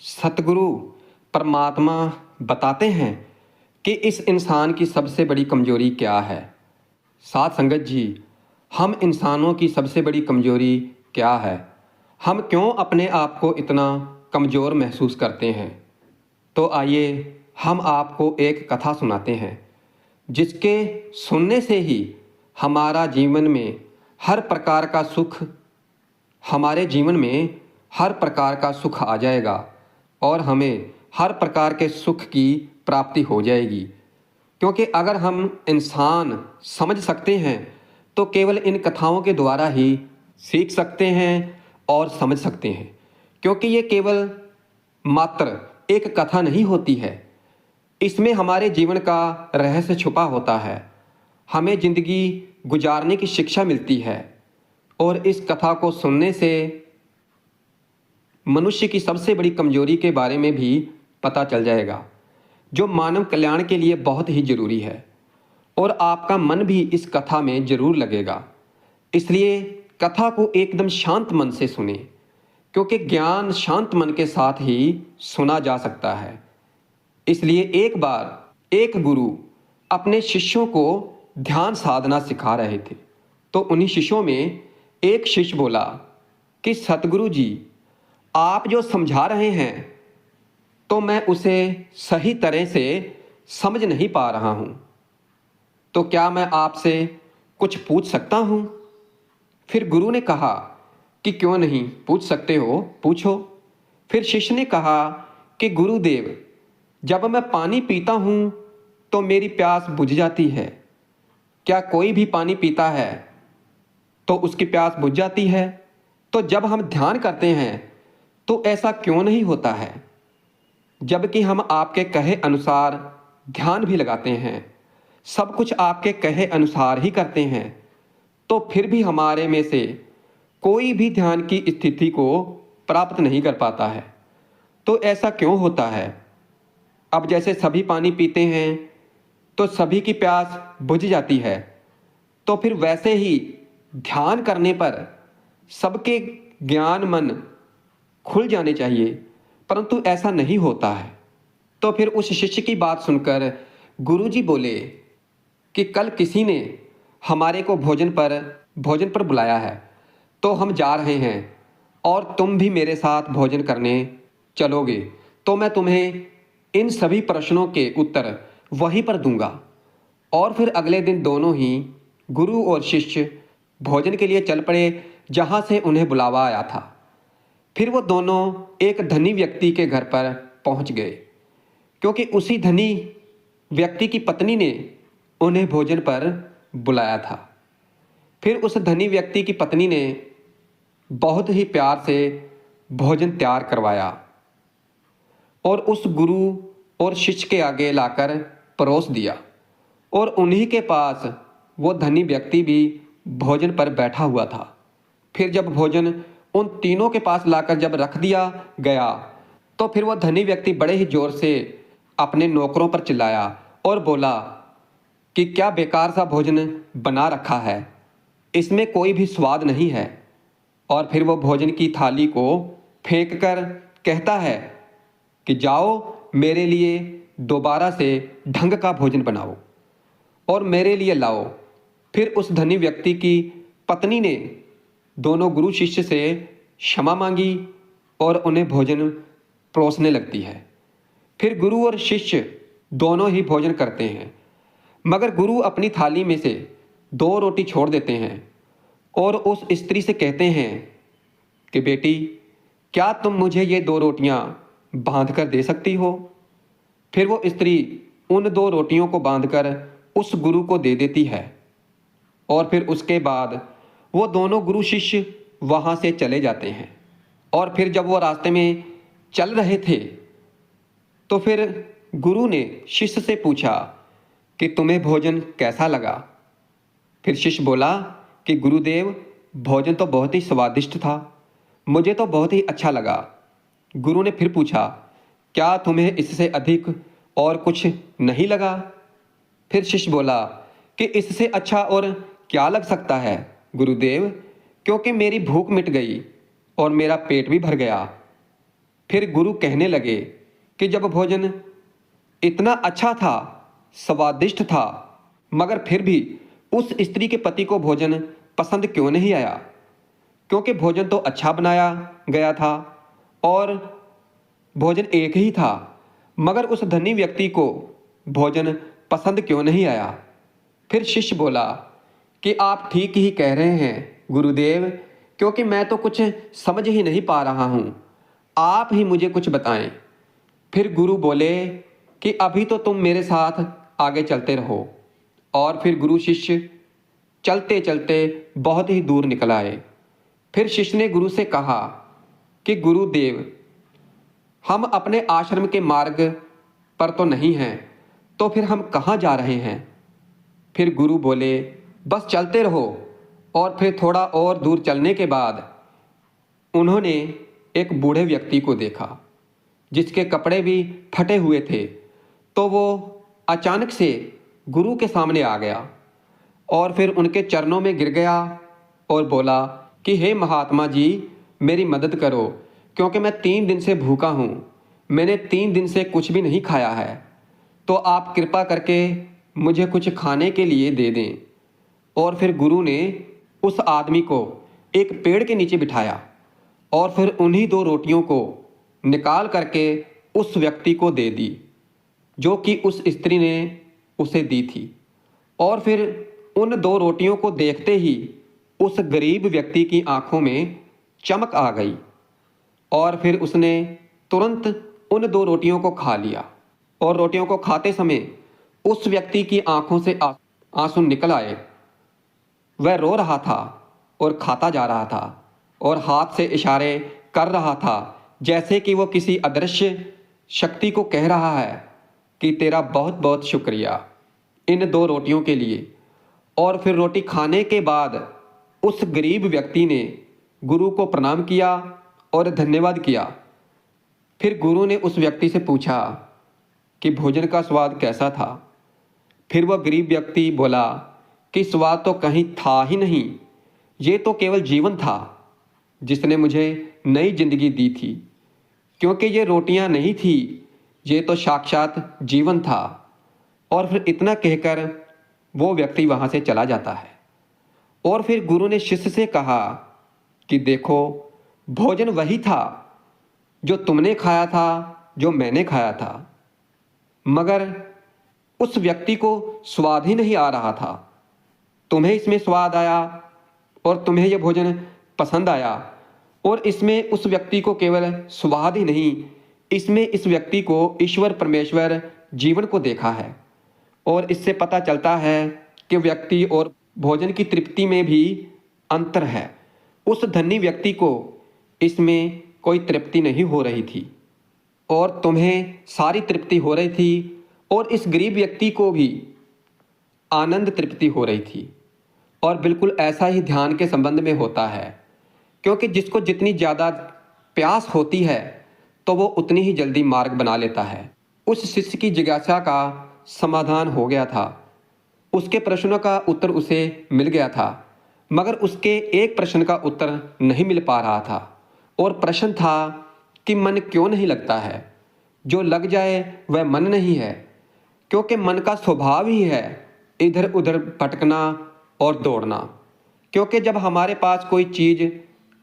सतगुरु परमात्मा बताते हैं कि इस इंसान की सबसे बड़ी कमजोरी क्या है। साथ संगत जी, हम इंसानों की सबसे बड़ी कमजोरी क्या है? हम क्यों अपने आप को इतना कमज़ोर महसूस करते हैं? तो आइए हम आपको एक कथा सुनाते हैं जिसके सुनने से ही हमारा जीवन में हर प्रकार का सुख हमारे जीवन में हर प्रकार का सुख आ जाएगा और हमें हर प्रकार के सुख की प्राप्ति हो जाएगी। क्योंकि अगर हम इंसान समझ सकते हैं तो केवल इन कथाओं के द्वारा ही सीख सकते हैं और समझ सकते हैं। क्योंकि ये केवल मात्र एक कथा नहीं होती है, इसमें हमारे जीवन का रहस्य छुपा होता है। हमें ज़िंदगी गुजारने की शिक्षा मिलती है और इस कथा को सुनने से मनुष्य की सबसे बड़ी कमजोरी के बारे में भी पता चल जाएगा, जो मानव कल्याण के लिए बहुत ही ज़रूरी है। और आपका मन भी इस कथा में ज़रूर लगेगा। इसलिए कथा को एकदम शांत मन से सुने, क्योंकि ज्ञान शांत मन के साथ ही सुना जा सकता है। इसलिए एक बार एक गुरु अपने शिष्यों को ध्यान साधना सिखा रहे थे। तो उन्हीं शिष्यों में एक शिष्य बोला कि सतगुरु जी, आप जो समझा रहे हैं तो मैं उसे सही तरह से समझ नहीं पा रहा हूँ, तो क्या मैं आपसे कुछ पूछ सकता हूँ? फिर गुरु ने कहा कि क्यों नहीं, पूछ सकते हो, पूछो। फिर शिष्य ने कहा कि गुरुदेव, जब मैं पानी पीता हूँ तो मेरी प्यास बुझ जाती है। क्या कोई भी पानी पीता है तो उसकी प्यास बुझ जाती है? तो जब हम ध्यान करते हैं तो ऐसा क्यों नहीं होता है? जबकि हम आपके कहे अनुसार ध्यान भी लगाते हैं, सब कुछ आपके कहे अनुसार ही करते हैं, तो फिर भी हमारे में से कोई भी ध्यान की स्थिति को प्राप्त नहीं कर पाता है। तो ऐसा क्यों होता है? अब जैसे सभी पानी पीते हैं तो सभी की प्यास बुझ जाती है, तो फिर वैसे ही ध्यान करने पर सबके ज्ञान मन खुल जाने चाहिए, परंतु ऐसा नहीं होता है। तो फिर उस शिष्य की बात सुनकर गुरुजी बोले कि कल किसी ने हमारे को भोजन पर बुलाया है, तो हम जा रहे हैं और तुम भी मेरे साथ भोजन करने चलोगे, तो मैं तुम्हें इन सभी प्रश्नों के उत्तर वहीं पर दूंगा। और फिर अगले दिन दोनों ही गुरु और शिष्य भोजन के लिए चल पड़े जहाँ से उन्हें बुलावा आया था। फिर वो दोनों एक धनी व्यक्ति के घर पर पहुँच गए, क्योंकि उसी धनी व्यक्ति की पत्नी ने उन्हें भोजन पर बुलाया था। फिर उस धनी व्यक्ति की पत्नी ने बहुत ही प्यार से भोजन तैयार करवाया और उस गुरु और शिष्य के आगे लाकर परोस दिया। और उन्हीं के पास वो धनी व्यक्ति भी भोजन पर बैठा हुआ था। फिर जब भोजन उन तीनों के पास लाकर जब रख दिया गया, तो फिर वो धनी व्यक्ति बड़े ही जोर से अपने नौकरों पर चिल्लाया और बोला कि क्या बेकार सा भोजन बना रखा है, इसमें कोई भी स्वाद नहीं है। और फिर वो भोजन की थाली को फेंक कर कहता है कि जाओ मेरे लिए दोबारा से ढंग का भोजन बनाओ और मेरे लिए लाओ। फिर उस धनी व्यक्ति की पत्नी ने दोनों गुरु शिष्य से क्षमा मांगी और उन्हें भोजन परोसने लगती है। फिर गुरु और शिष्य दोनों ही भोजन करते हैं, मगर गुरु अपनी थाली में से 2 रोटी छोड़ देते हैं और उस स्त्री से कहते हैं कि बेटी, क्या तुम मुझे ये 2 रोटियां बांध कर दे सकती हो? फिर वो स्त्री उन 2 रोटियों को बांधकर उस गुरु को दे देती है। और फिर उसके बाद वो दोनों गुरु शिष्य वहाँ से चले जाते हैं। और फिर जब वो रास्ते में चल रहे थे तो फिर गुरु ने शिष्य से पूछा कि तुम्हें भोजन कैसा लगा? फिर शिष्य बोला कि गुरुदेव, भोजन तो बहुत ही स्वादिष्ट था, मुझे तो बहुत ही अच्छा लगा। गुरु ने फिर पूछा, क्या तुम्हें इससे अधिक और कुछ नहीं लगा? फिर शिष्य बोला कि इससे अच्छा और क्या लग सकता है गुरुदेव, क्योंकि मेरी भूख मिट गई और मेरा पेट भी भर गया। फिर गुरु कहने लगे कि जब भोजन इतना अच्छा था, स्वादिष्ट था, मगर फिर भी उस स्त्री के पति को भोजन पसंद क्यों नहीं आया? क्योंकि भोजन तो अच्छा बनाया गया था और भोजन एक ही था, मगर उस धनी व्यक्ति को भोजन पसंद क्यों नहीं आया? फिर शिष्य बोला कि आप ठीक ही कह रहे हैं गुरुदेव, क्योंकि मैं तो कुछ समझ ही नहीं पा रहा हूँ, आप ही मुझे कुछ बताएं। फिर गुरु बोले कि अभी तो तुम मेरे साथ आगे चलते रहो। और फिर गुरु शिष्य चलते चलते बहुत ही दूर निकल आए। फिर शिष्य ने गुरु से कहा कि गुरुदेव, हम अपने आश्रम के मार्ग पर तो नहीं हैं, तो फिर हम कहाँ जा रहे हैं? फिर गुरु बोले, बस चलते रहो। और फिर थोड़ा और दूर चलने के बाद उन्होंने एक बूढ़े व्यक्ति को देखा जिसके कपड़े भी फटे हुए थे। तो वो अचानक से गुरु के सामने आ गया और फिर उनके चरणों में गिर गया और बोला कि हे महात्मा जी, मेरी मदद करो, क्योंकि मैं 3 दिन से भूखा हूँ। मैंने 3 दिन से कुछ भी नहीं खाया है, तो आप कृपा करके मुझे कुछ खाने के लिए दे दें। और फिर गुरु ने उस आदमी को एक पेड़ के नीचे बिठाया और फिर उन्हीं 2 रोटियों को निकाल करके उस व्यक्ति को दे दी जो कि उस स्त्री ने उसे दी थी। और फिर उन 2 रोटियों को देखते ही उस गरीब व्यक्ति की आंखों में चमक आ गई और फिर उसने तुरंत उन 2 रोटियों को खा लिया। और रोटियों को खाते समय उस व्यक्ति की आंखों से आंसू निकल आए। वह रो रहा था और खाता जा रहा था और हाथ से इशारे कर रहा था, जैसे कि वो किसी अदृश्य शक्ति को कह रहा है कि तेरा बहुत बहुत शुक्रिया इन 2 रोटियों के लिए। और फिर रोटी खाने के बाद उस गरीब व्यक्ति ने गुरु को प्रणाम किया और धन्यवाद किया। फिर गुरु ने उस व्यक्ति से पूछा कि भोजन का स्वाद कैसा था? फिर वह गरीब व्यक्ति बोला कि स्वाद तो कहीं था ही नहीं, ये तो केवल जीवन था जिसने मुझे नई जिंदगी दी थी, क्योंकि ये रोटियां नहीं थी, ये तो साक्षात जीवन था। और फिर इतना कहकर वो व्यक्ति वहाँ से चला जाता है। और फिर गुरु ने शिष्य से कहा कि देखो, भोजन वही था जो तुमने खाया था, जो मैंने खाया था, मगर उस व्यक्ति को स्वाद ही नहीं आ रहा था। तुम्हें इसमें स्वाद आया और तुम्हें यह भोजन पसंद आया, और इसमें उस व्यक्ति को केवल स्वाद ही नहीं, इसमें इस व्यक्ति को ईश्वर परमेश्वर जीवन को देखा है। और इससे पता चलता है कि व्यक्ति और भोजन की तृप्ति में भी अंतर है। उस धनी व्यक्ति को इसमें कोई तृप्ति नहीं हो रही थी और तुम्हें सारी तृप्ति हो रही थी, और इस गरीब व्यक्ति को भी आनंद तृप्ति हो रही थी। और बिल्कुल ऐसा ही ध्यान के संबंध में होता है, क्योंकि जिसको जितनी ज़्यादा प्यास होती है तो वो उतनी ही जल्दी मार्ग बना लेता है। उस शिष्य की जिज्ञासा का समाधान हो गया था, उसके प्रश्नों का उत्तर उसे मिल गया था, मगर उसके एक प्रश्न का उत्तर नहीं मिल पा रहा था। और प्रश्न था कि मन क्यों नहीं लगता है? जो लग जाए वह मन नहीं है, क्योंकि मन का स्वभाव ही है इधर उधर भटकना और दौड़ना। क्योंकि जब हमारे पास कोई चीज़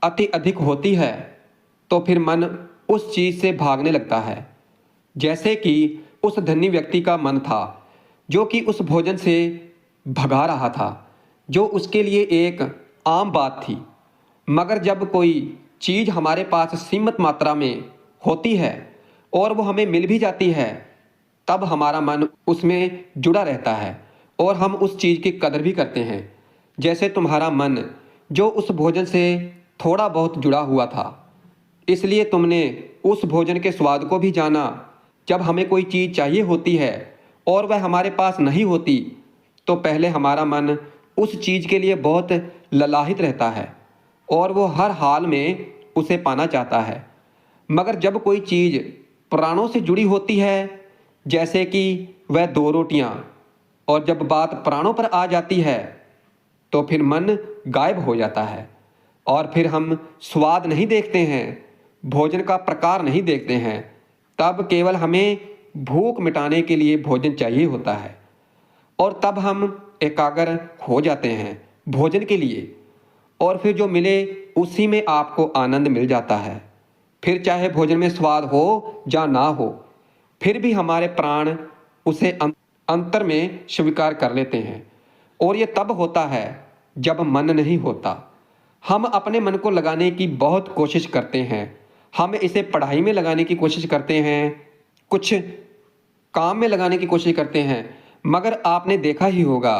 अति अधिक होती है तो फिर मन उस चीज़ से भागने लगता है, जैसे कि उस धनी व्यक्ति का मन था जो कि उस भोजन से भगा रहा था, जो उसके लिए एक आम बात थी। मगर जब कोई चीज़ हमारे पास सीमित मात्रा में होती है और वो हमें मिल भी जाती है, तब हमारा मन उसमें जुड़ा रहता है और हम उस चीज़ की कदर भी करते हैं। जैसे तुम्हारा मन जो उस भोजन से थोड़ा बहुत जुड़ा हुआ था, इसलिए तुमने उस भोजन के स्वाद को भी जाना। जब हमें कोई चीज़ चाहिए होती है और वह हमारे पास नहीं होती, तो पहले हमारा मन उस चीज़ के लिए बहुत ललाहित रहता है और वो हर हाल में उसे पाना चाहता है। मगर जब कोई चीज़ प्राणों से जुड़ी होती है, जैसे कि वह 2 रोटियां, और जब बात प्राणों पर आ जाती है तो फिर मन गायब हो जाता है और फिर हम स्वाद नहीं देखते हैं, भोजन का प्रकार नहीं देखते हैं, तब केवल हमें भूख मिटाने के लिए भोजन चाहिए होता है और तब हम एकाग्र हो जाते हैं भोजन के लिए, और फिर जो मिले उसी में आपको आनंद मिल जाता है। फिर चाहे भोजन में स्वाद हो या ना हो, फिर भी हमारे प्राण उसे अंतर में स्वीकार कर लेते हैं। और ये तब होता है जब मन नहीं होता। हम अपने मन को लगाने की बहुत कोशिश करते हैं, हम इसे पढ़ाई में लगाने की कोशिश करते हैं, कुछ काम में लगाने की कोशिश करते हैं, मगर आपने देखा ही होगा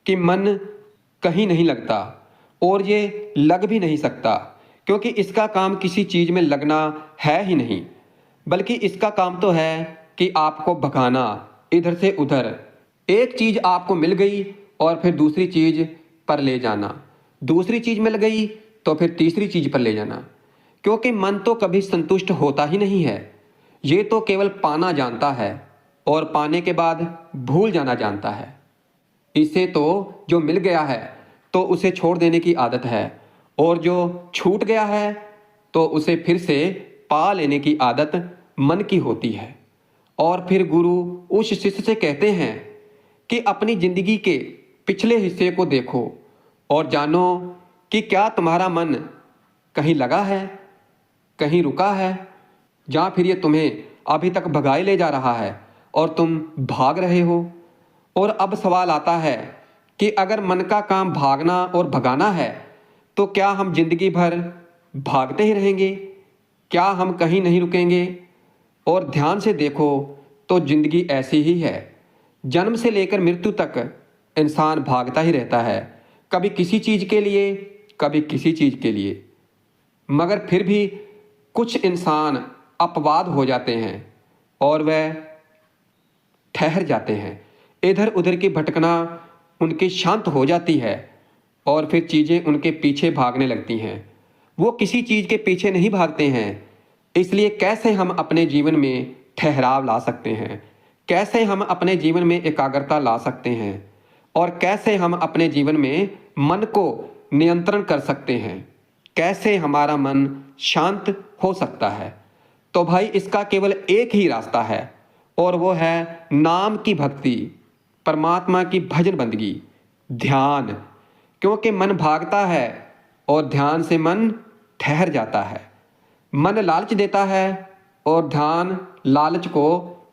कि मन कहीं नहीं लगता और ये लग भी नहीं सकता, क्योंकि इसका काम किसी चीज़ में लगना है ही नहीं, बल्कि इसका काम तो है कि आपको भगाना इधर से उधर। एक चीज़ आपको मिल गई और फिर दूसरी चीज़ पर ले जाना, दूसरी चीज़ मिल गई तो फिर तीसरी चीज़ पर ले जाना, क्योंकि मन तो कभी संतुष्ट होता ही नहीं है। ये तो केवल पाना जानता है और पाने के बाद भूल जाना जानता है। इसे तो जो मिल गया है तो उसे छोड़ देने की आदत है, और जो छूट गया है तो उसे फिर से पा लेने की आदत मन की होती है। और फिर गुरु उस शिष्य से कहते हैं कि अपनी जिंदगी के पिछले हिस्से को देखो और जानो कि क्या तुम्हारा मन कहीं लगा है, कहीं रुका है, या फिर ये तुम्हें अभी तक भगाए ले जा रहा है और तुम भाग रहे हो। और अब सवाल आता है कि अगर मन का काम भागना और भगाना है तो क्या हम जिंदगी भर भागते ही रहेंगे? क्या हम कहीं नहीं रुकेंगे? और ध्यान से देखो तो जिंदगी ऐसी ही है। जन्म से लेकर मृत्यु तक इंसान भागता ही रहता है, कभी किसी चीज़ के लिए, कभी किसी चीज़ के लिए। मगर फिर भी कुछ इंसान अपवाद हो जाते हैं और वह ठहर जाते हैं। इधर उधर की भटकना उनकी शांत हो जाती है और फिर चीज़ें उनके पीछे भागने लगती हैं। वो किसी चीज़ के पीछे नहीं भागते हैं। इसलिए कैसे हम अपने जीवन में ठहराव ला सकते हैं, कैसे हम अपने जीवन में एकाग्रता ला सकते हैं, और कैसे हम अपने जीवन में मन को नियंत्रण कर सकते हैं, कैसे हमारा मन शांत हो सकता है। तो भाई इसका केवल एक ही रास्ता है और वो है नाम की भक्ति, परमात्मा की भजन बंदगी, ध्यान। क्योंकि मन भागता है और ध्यान से मन ठहर जाता है। मन लालच देता है और ध्यान लालच को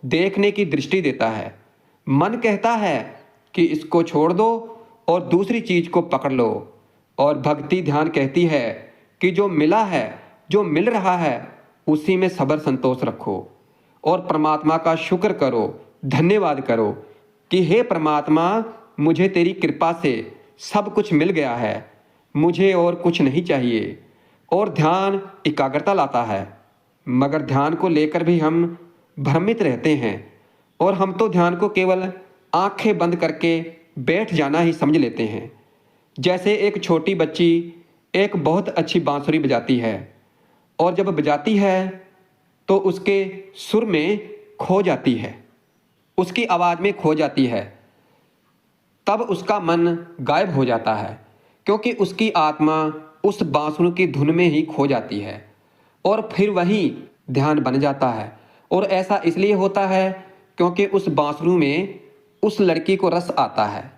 देखने की दृष्टि देता है। मन कहता है कि इसको छोड़ दो और दूसरी चीज़ को पकड़ लो, और भक्ति ध्यान कहती है कि जो मिला है, जो मिल रहा है, उसी में सब्र संतोष रखो और परमात्मा का शुक्र करो, धन्यवाद करो कि हे परमात्मा, मुझे तेरी कृपा से सब कुछ मिल गया है, मुझे और कुछ नहीं चाहिए। और ध्यान एकाग्रता लाता है, मगर ध्यान को लेकर भी हम भ्रमित रहते हैं और हम तो ध्यान को केवल आंखें बंद करके बैठ जाना ही समझ लेते हैं। जैसे एक छोटी बच्ची एक बहुत अच्छी बांसुरी बजाती है और जब बजाती है तो उसके सुर में खो जाती है, उसकी आवाज़ में खो जाती है, तब उसका मन गायब हो जाता है, क्योंकि उसकी आत्मा उस बांसुरी की धुन में ही खो जाती है और फिर वही ध्यान बन जाता है। और ऐसा इसलिए होता है क्योंकि उस बांसुरी में उस लड़की को रस आता है,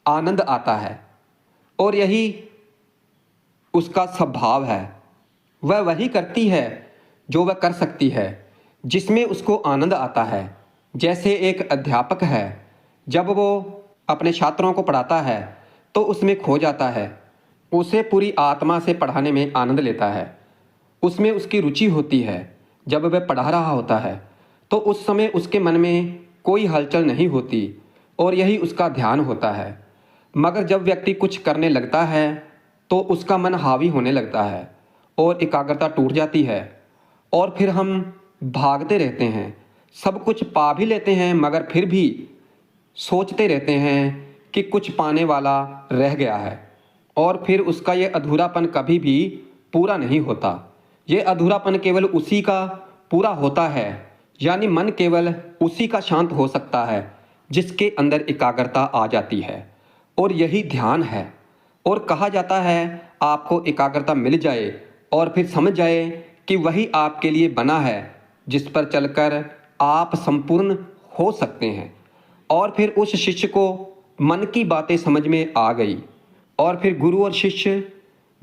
आनंद आता है, और यही उसका स्वभाव है। वह वही करती है जो वह कर सकती है, जिसमें उसको आनंद आता है। जैसे एक अध्यापक है, जब वो अपने छात्रों को पढ़ाता है तो उसमें खो जाता है, उसे पूरी आत्मा से पढ़ाने में आनंद लेता है, उसमें उसकी रुचि होती है। जब वह पढ़ा रहा होता है तो उस समय उसके मन में कोई हलचल नहीं होती और यही उसका ध्यान होता है। मगर जब व्यक्ति कुछ करने लगता है तो उसका मन हावी होने लगता है और एकाग्रता टूट जाती है और फिर हम भागते रहते हैं, सब कुछ पा भी लेते हैं, मगर फिर भी सोचते रहते हैं कि कुछ पाने वाला रह गया है, और फिर उसका ये अधूरापन कभी भी पूरा नहीं होता। ये अधूरापन केवल उसी का पूरा होता है, यानी मन केवल उसी का शांत हो सकता है जिसके अंदर एकाग्रता आ जाती है, और यही ध्यान है। और कहा जाता है आपको एकाग्रता मिल जाए और फिर समझ जाए कि वही आपके लिए बना है जिस पर चलकर आप संपूर्ण हो सकते हैं। और फिर उस शिष्य को मन की बातें समझ में आ गई और फिर गुरु और शिष्य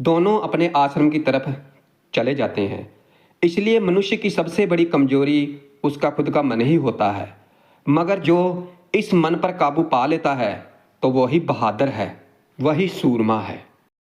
दोनों अपने आश्रम की तरफ चले जाते हैं। इसलिए मनुष्य की सबसे बड़ी कमजोरी उसका खुद का मन ही होता है, मगर जो इस मन पर काबू पा लेता है तो वही बहादुर है, वही सूरमा है।